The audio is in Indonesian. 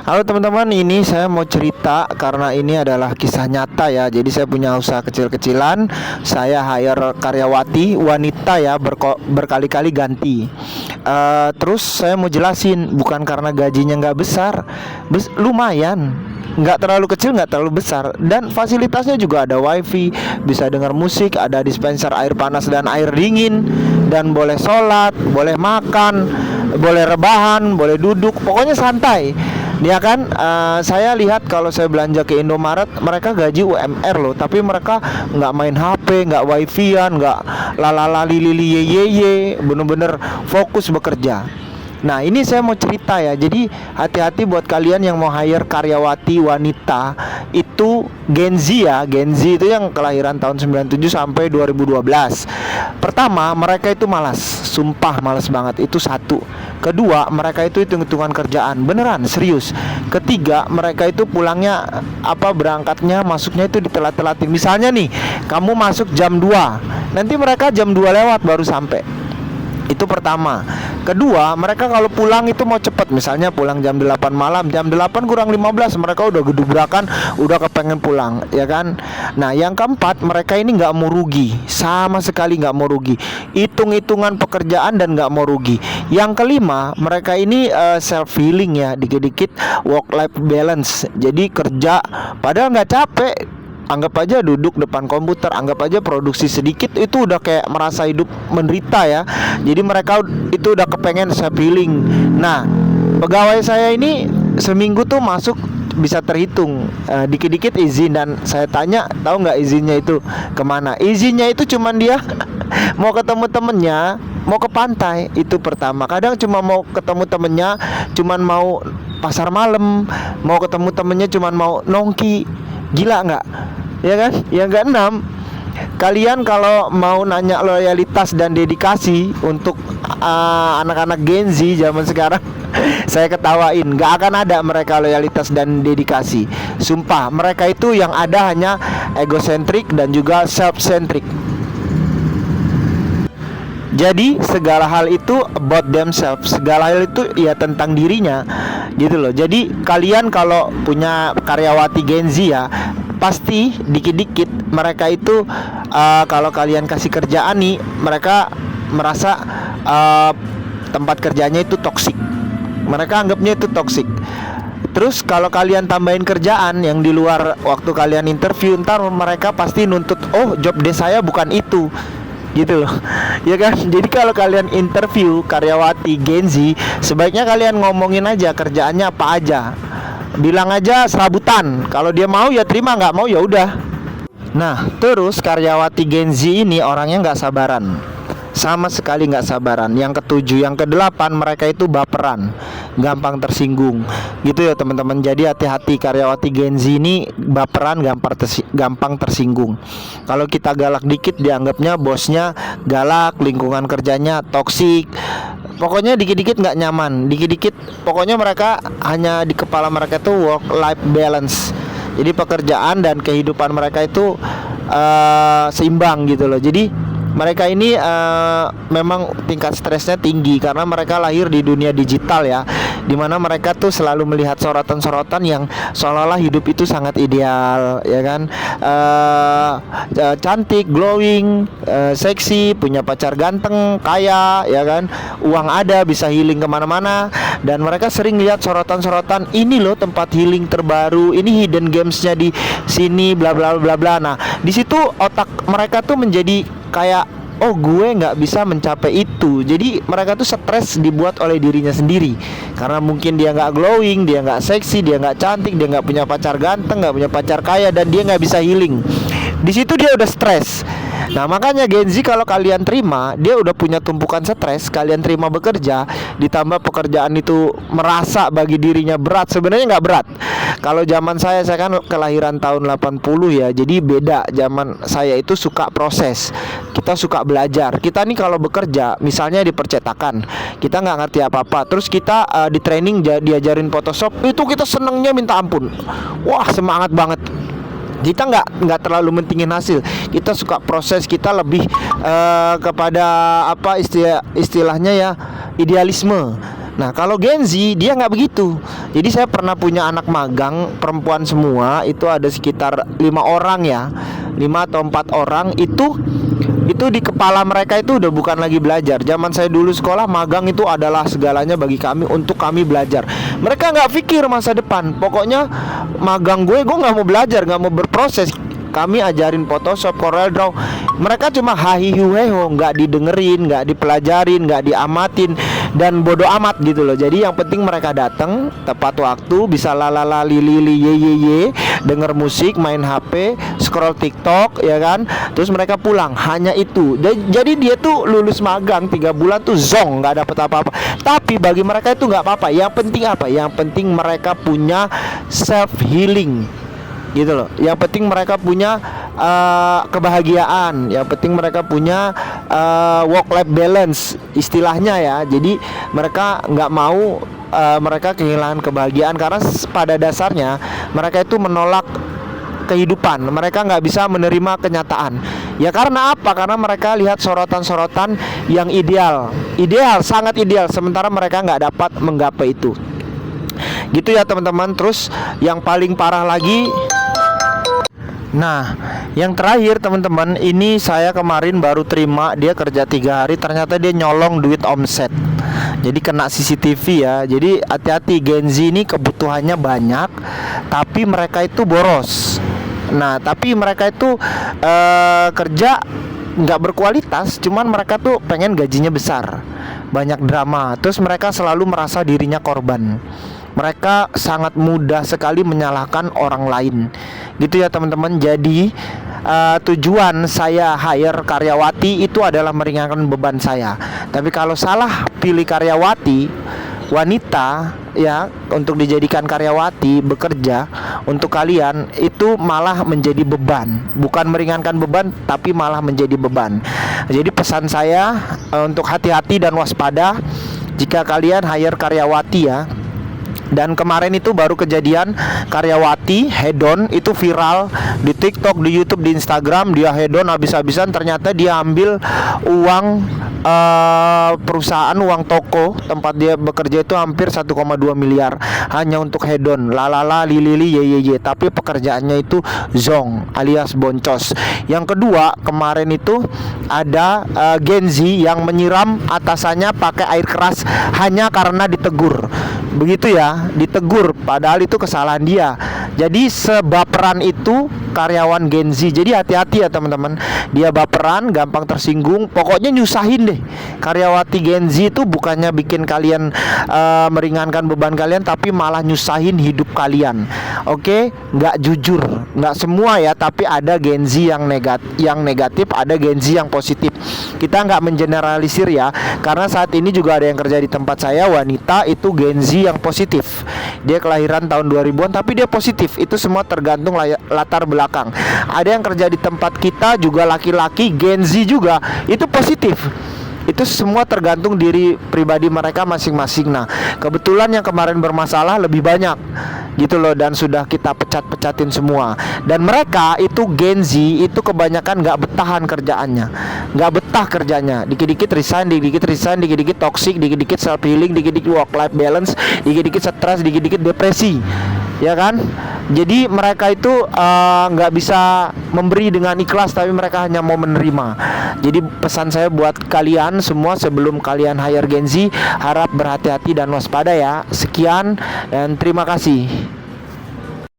Halo teman-teman, ini saya mau cerita karena ini adalah kisah nyata ya. Jadi saya punya usaha kecil-kecilan, saya hire karyawati wanita ya, berkali-kali ganti. Terus saya mau jelasin, bukan karena gajinya nggak besar, lumayan. Nggak terlalu kecil, nggak terlalu besar, dan fasilitasnya juga ada wifi, bisa dengar musik, ada dispenser air panas dan air dingin, dan boleh sholat, boleh makan, boleh rebahan, boleh duduk, pokoknya santai. Ya kan, saya lihat kalau saya belanja ke Indomaret, mereka gaji UMR loh, tapi mereka nggak main HP, nggak wifi-an, nggak lalalali lili ye, bener-bener fokus bekerja. Nah, ini saya mau cerita ya. Jadi hati-hati buat kalian yang mau hire karyawati wanita. Itu Gen Z ya. Gen Z itu yang kelahiran tahun 97 sampai 2012. Pertama, mereka itu malas. Sumpah malas banget. Itu satu. Kedua, mereka itu hitung-hitungan kerjaan. Beneran, serius. Ketiga, mereka itu pulangnya berangkatnya, masuknya itu ditelat-telatin. Misalnya nih, kamu masuk jam 2, nanti mereka jam 2 lewat baru sampai. Itu pertama. Kedua, mereka kalau pulang itu mau cepet. Misalnya pulang jam 8 malam, jam 8 kurang 15 mereka udah gedubrakan, udah kepengen pulang, ya kan. Nah, yang keempat, mereka ini nggak mau rugi, sama sekali nggak mau rugi. Hitung-hitungan pekerjaan dan nggak mau rugi. Yang kelima, mereka ini self healing ya, dikit-dikit work life balance. Jadi kerja padahal nggak capek, anggap aja duduk depan komputer, anggap aja produksi sedikit, itu udah kayak merasa hidup menderita ya. Jadi mereka itu udah kepengen self healing. Nah, pegawai saya ini seminggu tuh masuk bisa terhitung, dikit-dikit izin, dan saya tanya, tahu nggak izinnya itu kemana? Izinnya itu cuman dia mau ketemu temennya, mau ke pantai, itu pertama. Kadang cuma mau ketemu temennya, cuman mau pasar malam, mau ketemu temennya cuman mau nongki. Gila nggak? Ya kan? Yang keenam, kalian kalau mau nanya loyalitas dan dedikasi untuk anak-anak Gen Z zaman sekarang, saya ketawain. Nggak akan ada mereka loyalitas dan dedikasi. Sumpah, mereka itu yang ada hanya egosentrik dan juga self-centric. Jadi segala hal itu about themselves, segala hal itu ya tentang dirinya, gitu loh. Jadi kalian kalau punya karyawati Gen Z ya, pasti dikit-dikit mereka itu kalau kalian kasih kerjaan nih, mereka merasa tempat kerjanya itu toksik. Mereka anggapnya itu toksik. Terus kalau kalian tambahin kerjaan yang di luar waktu kalian interview, ntar mereka pasti nuntut, oh job desk saya bukan itu, gitu loh. Ya kan? Jadi kalau kalian interview karyawati Gen Z, sebaiknya kalian ngomongin aja kerjaannya apa aja. Bilang aja serabutan. Kalau dia mau ya terima, nggak mau ya udah. Nah, terus karyawati Gen Z ini orangnya nggak sabaran, sama sekali nggak sabaran. Yang ketujuh, yang kedelapan, mereka itu baperan, gampang tersinggung, gitu ya teman-teman. Jadi hati-hati, karyawati Gen Z ini baperan, gampang tersinggung. Kalau kita galak dikit dianggapnya bosnya galak, lingkungan kerjanya toksik. Pokoknya dikit-dikit nggak nyaman, dikit-dikit. Pokoknya mereka hanya di kepala mereka itu work life balance. Jadi pekerjaan dan kehidupan mereka itu seimbang gitu loh. Jadi mereka ini memang tingkat stresnya tinggi karena mereka lahir di dunia digital ya, dimana mereka tuh selalu melihat sorotan-sorotan yang seolah-olah hidup itu sangat ideal, ya kan. Cantik, glowing, seksi, punya pacar ganteng, kaya, ya kan, uang ada, bisa healing kemana-mana. Dan mereka sering lihat sorotan-sorotan, ini loh tempat healing terbaru, ini hidden gamesnya di sini, bla bla bla bla. Nah, di situ otak mereka tuh menjadi kayak, oh gue nggak bisa mencapai itu. Jadi mereka tuh stres dibuat oleh dirinya sendiri, karena mungkin dia nggak glowing, dia nggak seksi, dia nggak cantik, dia nggak punya pacar ganteng, nggak punya pacar kaya, dan dia nggak bisa healing. Di situ dia udah stres. Nah, makanya Gen Z kalau kalian terima, dia udah punya tumpukan stres, kalian terima bekerja, ditambah pekerjaan itu merasa bagi dirinya berat. Sebenarnya nggak berat. Kalau zaman saya kan kelahiran tahun 80 ya, jadi beda. Zaman saya itu suka proses, kita suka belajar. Kita nih kalau bekerja, misalnya di percetakan, kita nggak ngerti apa-apa, terus kita di training diajarin Photoshop, itu kita senengnya minta ampun. Wah, semangat banget. Kita nggak terlalu mentingin hasil, kita suka proses, kita lebih kepada istilahnya ya, idealisme. Nah, kalau Gen Z dia nggak begitu. Jadi saya pernah punya anak magang perempuan semua, itu ada sekitar 5 orang ya, 5 atau 4 orang. Itu di kepala mereka itu udah bukan lagi belajar. Zaman saya dulu sekolah, magang itu adalah segalanya bagi kami, untuk kami belajar. Mereka nggak pikir masa depan. Pokoknya magang gue nggak mau belajar, nggak mau berproses. Kami ajarin Photoshop, Corel Draw. Mereka cuma hahihu heho, nggak didengerin, nggak dipelajarin, nggak diamatin, dan bodoh amat gitu loh. Jadi yang penting mereka datang tepat waktu, bisa lalala lili ye ye ye, denger musik, main HP, scroll TikTok, ya kan. Terus mereka pulang, hanya itu. Jadi dia tuh lulus magang 3 bulan tuh zong, nggak dapet apa-apa. Tapi bagi mereka itu nggak apa-apa. Yang penting apa? Yang penting mereka punya self healing, gitu loh. Yang penting mereka punya kebahagiaan. Yang penting mereka punya work life balance istilahnya ya. Jadi mereka nggak mau mereka kehilangan kebahagiaan, karena pada dasarnya mereka itu menolak kehidupan. Mereka nggak bisa menerima kenyataan. Ya karena apa? Karena mereka lihat sorotan-sorotan yang ideal, sangat ideal, sementara mereka nggak dapat menggapai itu. Gitu ya teman-teman. Terus yang paling parah lagi, nah, yang terakhir teman-teman, ini saya kemarin baru terima, dia kerja 3 hari, ternyata dia nyolong duit omset. Jadi kena CCTV ya. Jadi hati-hati, Gen Z ini kebutuhannya banyak, tapi mereka itu boros. Nah, tapi mereka itu kerja nggak berkualitas, cuman mereka tuh pengen gajinya besar, banyak drama. Terus mereka selalu merasa dirinya korban. Mereka sangat mudah sekali menyalahkan orang lain. Gitu ya teman-teman. Jadi tujuan saya hire karyawati itu adalah meringankan beban saya. Tapi kalau salah pilih karyawati wanita ya, untuk dijadikan karyawati bekerja untuk kalian, itu malah menjadi beban. Bukan meringankan beban, tapi malah menjadi beban. Jadi pesan saya untuk hati-hati dan waspada jika kalian hire karyawati ya. Dan kemarin itu baru kejadian, karyawati hedon itu viral di TikTok, di YouTube, di Instagram. Dia hedon habis-habisan, ternyata dia ambil uang perusahaan, uang toko tempat dia bekerja itu hampir 1,2 miliar hanya untuk hedon, lalala lilili ye ye ye. Tapi pekerjaannya itu zong alias boncos. Yang kedua, kemarin itu ada Gen Z yang menyiram atasannya pakai air keras hanya karena ditegur. Begitu ya, ditegur padahal itu kesalahan dia. Jadi sebaperan itu karyawan Gen Z. Jadi hati-hati ya teman-teman. Dia baperan, gampang tersinggung, pokoknya nyusahin deh. Karyawati Gen Z itu bukannya bikin kalian meringankan beban kalian, tapi malah nyusahin hidup kalian. Oke, nggak jujur, nggak semua ya, tapi ada Gen Z yang negatif, ada Gen Z yang positif. Kita nggak mengeneralisir ya, karena saat ini juga ada yang kerja di tempat saya, wanita itu Gen Z yang positif. Dia kelahiran tahun 2000-an tapi dia positif. Itu semua tergantung latar belakang. Ada yang kerja di tempat kita juga laki-laki Gen Z juga, itu positif. Itu semua tergantung diri pribadi mereka masing-masing. Nah, kebetulan yang kemarin bermasalah lebih banyak gitu loh, dan sudah kita pecat-pecatin semua. Dan mereka itu Gen Z itu kebanyakan nggak betahan kerjaannya, nggak betah kerjanya. Dikit-dikit resign, dikit-dikit toxic, dikit-dikit self healing, dikit-dikit work life balance, dikit-dikit stres, dikit-dikit depresi, ya kan? Jadi mereka itu nggak bisa memberi dengan ikhlas, tapi mereka hanya mau menerima. Jadi pesan saya buat kalian semua, sebelum kalian hire Gen Z, harap berhati-hati dan waspada ya. Sekian dan terima kasih.